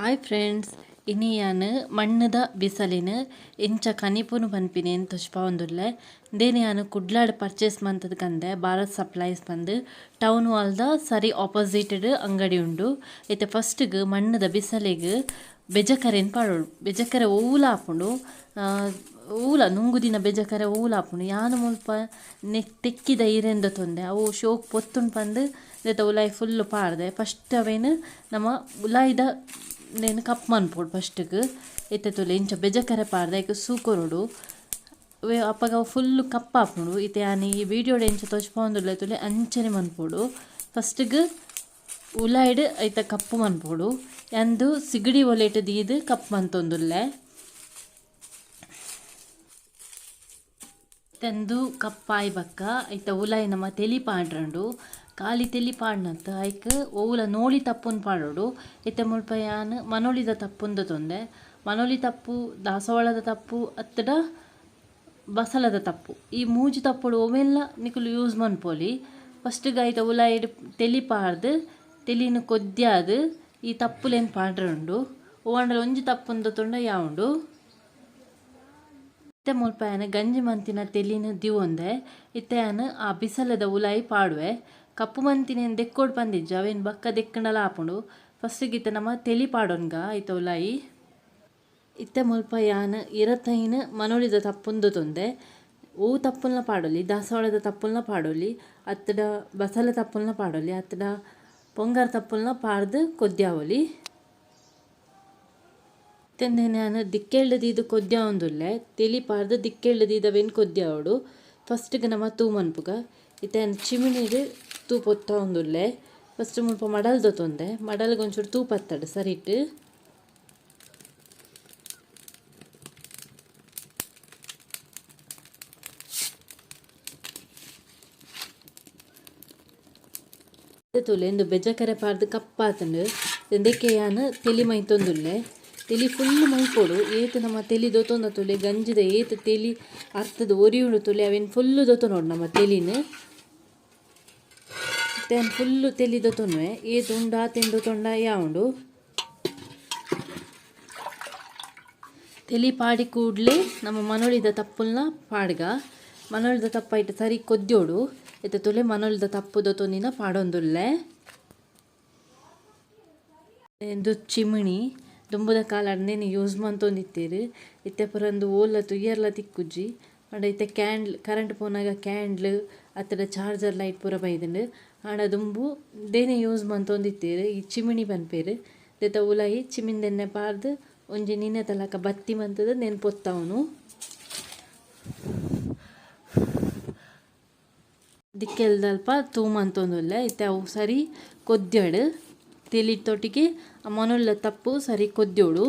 Hi friends, ಇನಿ ಯಾನು ಮಣ್ಣದ ಬಿಸಲಿನ ಎಂಚ ಕನಿಪುನು ಪನ್ಪಿನಿ ಅಂತ ತೊಚ್ಪಾವೊಂದುಲ್ಲೆ. ದೇನೆ ಯಾನು ಕುಡ್ಲಾಡ್ ಪರ್ಚೇಸ್ ಮಂತದ ಕಂದೆ ಭಾರತ್ ಸಪ್ಲೈಸ್ ಬಂದು ಟೌನ್ ವಾಲ್ದ ಸರಿ ಆಪೋಸಿಟೆಡ್ ಅಂಗಡಿ ಉಂಡು. ಐತೆ ಫಸ್ಟ್ಗ್ ಮಣ್ಣದ ಬಿಸಲಿಗೆ ಬೆಜಕರೆನ್ ಪಾಡೋಡು. ಬೆಜಕರೆ ಊಲ ಹಾಪುಂಡು, ಊಲ ನುಂಗುದಿನ ಬೆಜಕರೆ ಊಲ ಹಾಪುಂಡು. ಯಾನು ಮುಲ್ಪ ತೆಕ್ಕಿದ ಈರೆಂದ ತೊಂದೆ ಅವು ಶೋಕ್ ಪೊತ್ತುಂಡು ಪಂದು ದೆತ ಉಲಾಯಿ ಫುಲ್ಲು ಪಾಡ್ದೆ. ಫಸ್ಟ್ ಅವೇನು ನಮ್ಮ ಉಲಾಯಿದ ನೇನು ಕಪ್ ಮನ್ಪೋಡು. ಫಸ್ಟ್ಗೆ ಇತ್ತೆ ತುಲೆ ಇಂಚ ಬೆಜಕರೆ ಪಾಡ್ದೆ ಐಕೆ ಸೂಕೊರೋಡು ಅಪ್ಪಗ ಫುಲ್ಲು ಕಪ್ ಹಾಪುಂಡು. ಇತ್ತೆ ಯಾನು ಈ ವಿಡಿಯೋಡ್ ಎಂಚ ತೊಚ್ಪಾವೊಂದುಲ್ಲೆ ತುಲೆ ಅಂಚನೆ ಮನ್ಪೋಡು. ಫಸ್ಟ್ಗೆ ಉಲಾಯಿಡ್ ಐತ ಕಪ್ಪು ಮನ್ಪೋಡು. ಎಂದು ಸಿಗಡಿ ಒಲೆಟ್ ದೀದು ಕಪ್ ಮಂತೊಂದುಲ್ಲೆ. ತೆಂದು ಕಪ್ಪಾಯಿ ಬಕ್ಕ ಐತ ಉಲಾಯಿ ನಮ್ಮ ತೆಲಿ ಪಾಡ್ರಂಡು. ಖಾಲಿ ತೆಲಿ ಪಾಡ್ನಂತ ಐಕ್ ಓವುಲ ನೋಳಿ ತಪ್ಪುನ್ ಪಾಡೋಡು. ಇತ್ತೆ ಮುಲ್ಪ ಯಾನು ಮನೊಳಿದ ತಪ್ಪುಂದು ತೊಂದೆ. ಮನೊಳಿ ತಪ್ಪು, ದಾಸವಾಳದ ತಪ್ಪು, ಅತ್ತಡ ಬಸಲದ ತಪ್ಪು, ಈ ಮೂಜಿ ತಪ್ಪುಡು ಒವೆಲ್ಲ ನಿಕುಲು ಯೂಸ್ ಮನ್ಪೊಲಿ. ಫಸ್ಟ್ಗೆ ಐತ ಉಲಾಯಿಡ್ ತೆಲಿ ಪಾಡ್ದು ತೆಲಿನ ಕೊದ್ಯಾದು ಈ ತಪ್ಪುಲೇನು ಪಾಡ್ರಂಡು. ಓವಂಡಲ ಒಂಜಿ ತಪ್ಪುಂದು ತೊಂಡ ಯಾವುಂಡು ಇತ್ತೆ ಮುಲ್ಪ ಯಾನು ಗಂಜಿ ಮಂತಿನ ತೆಲಿನ ದಿವೊಂದೆ. ಇತ್ತೆ ಯಾನು ಆ ಬಿಸಲದ ಉಲಾಯಿ ಪಾಡುವೆ. ಕಪ್ಪು ಮಂತಿನೇನು ದೆಕ್ಕೋಡು ಬಂದಿಜ್ಜ ಅವೇನು ಬಕ್ಕ ದೆಕ್ಕಂಡಲ ಹಾಪುಂಡು. ಫಸ್ಟಿಗೆ ಇತ್ತೆ ನಮ್ಮ ತೆಲಿ ಪಾಡೋನ್ಗ ಐತ ಉಲಾಯಿ. ಇತ್ತೆ ಮುಲ್ಪ ಯಾನು ಇರತ್ತೈನ ಮನೊಳಿದ ತಪ್ಪುಂದು ತೊಂದೆ. ಹೂ ತಪ್ಪುಲ್ನ ಪಾಡೊಲಿ, ದಾಸವಾಳದ ತಪ್ಪುಲ್ನ ಪಾಡೊಲಿ, ಅತ್ತಡ ಬಸಲ ತಪ್ಪುಲ್ನ ಪಾಡೊಲಿ, ಅತ್ತಡ ಪೊಂಗಾರ ತಪ್ಪುಲ್ನ ಪಾಡ್ದು ಕೊದ್ಯಾವೊಲಿ. ಇತ್ತೆಂದೇನು ಯಾನು ದಿಕ್ಕೆಳ್ದೀದು ಕೊದ್ಯಾವೊಂದುಲ್ಲೆ. ತೆಲಿ ಪಾಡ್ದು ದಿಕ್ಕೆಳ್ದೀದವೇನು ಕೊದ್ಯಾವೋಡು. ಫಸ್ಟ್ಗೆ ನಮ್ಮ ತೂ ಮನ್ಪುಗ ಇತ್ತೆ ಚಿಮಿನಿಡ್ ತೂಪು ಒತ್ತ ಒಂದುಲ್ಲೆ. ಫಸ್ಟ್ ಮುಲ್ಪ ಮಡಲ್ದ ತೊಂದೆ, ಮಡಲ್ಗೆ ಒಂಚೂರು ತೂಪ ಹತ್ತಡು ಸರಿಟ್. ತುಲೆ ಎಂದು ಬೆಜಕರೆ ಪಾಡ್ದು ಕಪ್ಪಾತಂಡು ಎಂದಕ್ಕೆ ಯಾನು ತೆಲಿ ಮೈತೊಂದುಲ್ಲೆ. ತೆಲಿ ಫುಲ್ಲು ಮೈಪೋಡು. ಏತು ನಮ್ಮ ತೆಲಿ ದೊತ್ತೊಂದ ತುಲೆ ಗಂಜಿದ ಏತು ತೆಲಿ ಅರ್ಥದ ಒರಿಯುಂಡು ತುಲೆ ಅವೇನು ಫುಲ್ಲು ದೊತ್ತ ನೋಡು ನಮ್ಮ ತೆಲಿನ. ತೆನ್ ಫುಲ್ಲು ತೆಲಿ ದೊತ್ತೊನ್ವೆ ಏತು ಉಂಡ ತಿಂದು ತೊಂಡ ಯಾವುಂಡು. ತೆಲಿ ಪಾಡಿ ಕೂಡಲೇ ನಮ್ಮ ಮನೊಳಿದ ತಪ್ಪುಲ್ನ ಪಾಡ್ಗ. ಮನೊಳಿದ ತಪ್ಪಾಯ್ತು ಸರಿ ಕೊದ್ಯೋಡು. ಇತ್ತೆ ತುಲೆ ಮನೊಳಿದ ತಪ್ಪು ದೊತ್ತೊಂದಿನ ಪಾಡೊಂದುಲ್ಲೆ. ಎಂದು ಚಿಮಿಣಿ ದುಂಬುದ ಕಾಲಡ್ನೇನು ಯೂಸ್ ಮಂತೊಂದಿತ್ತೇರು. ಇತ್ತೆ ಪುರಂದು ಓಲ ತುಯ್ಯರ್ಲ ತಿಕ್ಕುಜ್ಜಿ ಆಂಡ ಇತ್ತೆ ಕ್ಯಾಂಡ್ಲ್ ಕರೆಂಟ್ ಪೋನಾಗ ಕ್ಯಾಂಡ್ಲ್ ಅತ್ತಡ ಚಾರ್ಜರ್ ಲೈಟ್ ಪೂರ ಬೈದುಂಡು ಆಂಡ ದುಂಬು ದೇನೆ ಯೂಸ್ ಮಂತೊಂದಿತ್ತೇರು. ಈ ಚಿಮಿಣಿ ಪನ್ಪೇರು ದೆತ ಉಲಾಯಿ ಚಿಮಿನ್ದೆನ್ನೆ ಪಾರ್ದು ಒಂಜಿ ನಿನ್ನೆ ತಲಕ ಬತ್ತಿ ಮಂತದ ನೆನ್ಪೊತ್ತವನು. ದಿಕ್ಕೆಲ್ದಲ್ಪ ತೂ ಮಂತೊಂದುಲ್ಲೆ. ಇತ್ತೆ ಅವು ಸರಿ ಕೊದ್ಯಡು ತೆಲಿ ತೊಟ್ಟಿಗೆ ಆ ಮನೊಳ್ಳ ತಪ್ಪು ಸರಿ ಕೊದ್ಯೋಡು.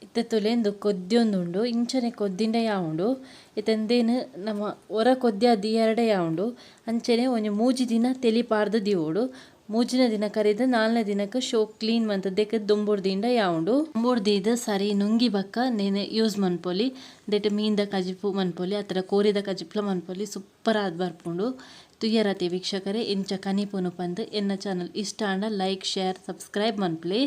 ಇತ್ತೆ ತುಲೆಂದು ಕೊದ್ಯೊಂದುಂಡು ಇಂಚನೆ ಕೊದ್ದಿಂಡ ಯಾವುಂಡು. ಇತ್ತೆಂದೇನು ನಮ್ಮ ಹೊರ ಕೊದ್ಯಾದಿ ಎರಡೇ ಯಾವುಂಡು. ಅಂಚನೆ ಒಂಜಿ ಮೂಜಿ ದಿನ ತೆಲಿ ಪಾರ್ದು ದಿವೋಡು. ಮೂಜಿನ ದಿನ ಕರೆದು 4ನೇ ದಿನಕ್ಕೆ ಶೋ ಕ್ಲೀನ್ ಮಂತದ್ದಕ್ಕೆ ದುಂಬುಡ್ದಿಂದ ಯಾವುಂಡು. ದುಂಬುಡ್ದಿದ್ದು ಸರಿ ನುಂಗಿ ಬಕ್ಕ ನೇನೆ ಯೂಸ್ ಮನ್ಪೊಲಿ. ದೆಟ್ ಮೀನ್ದ ಕಜಿಪು ಮನ್ಪೊಲಿ ಅತ್ತಡ ಕೋರಿದ ಕಜಿಪ್ಲ ಮನ್ಪೊಲಿ ಸೂಪರ್ ಆದ್ ಬರ್ಪುಂಡು. ತುಯ್ಯರತೆ ವೀಕ್ಷಕರೇ ಎಂಚ ಕನಿಪುನು ಪಂದ್ ಎನ್ನ ಚಾನಲ್ ಇಷ್ಟ ಆಂಡ ಲೈಕ್ ಶೇರ್ ಸಬ್ಸ್ಕ್ರೈಬ್ ಮನ್ಪ್ಲಿ.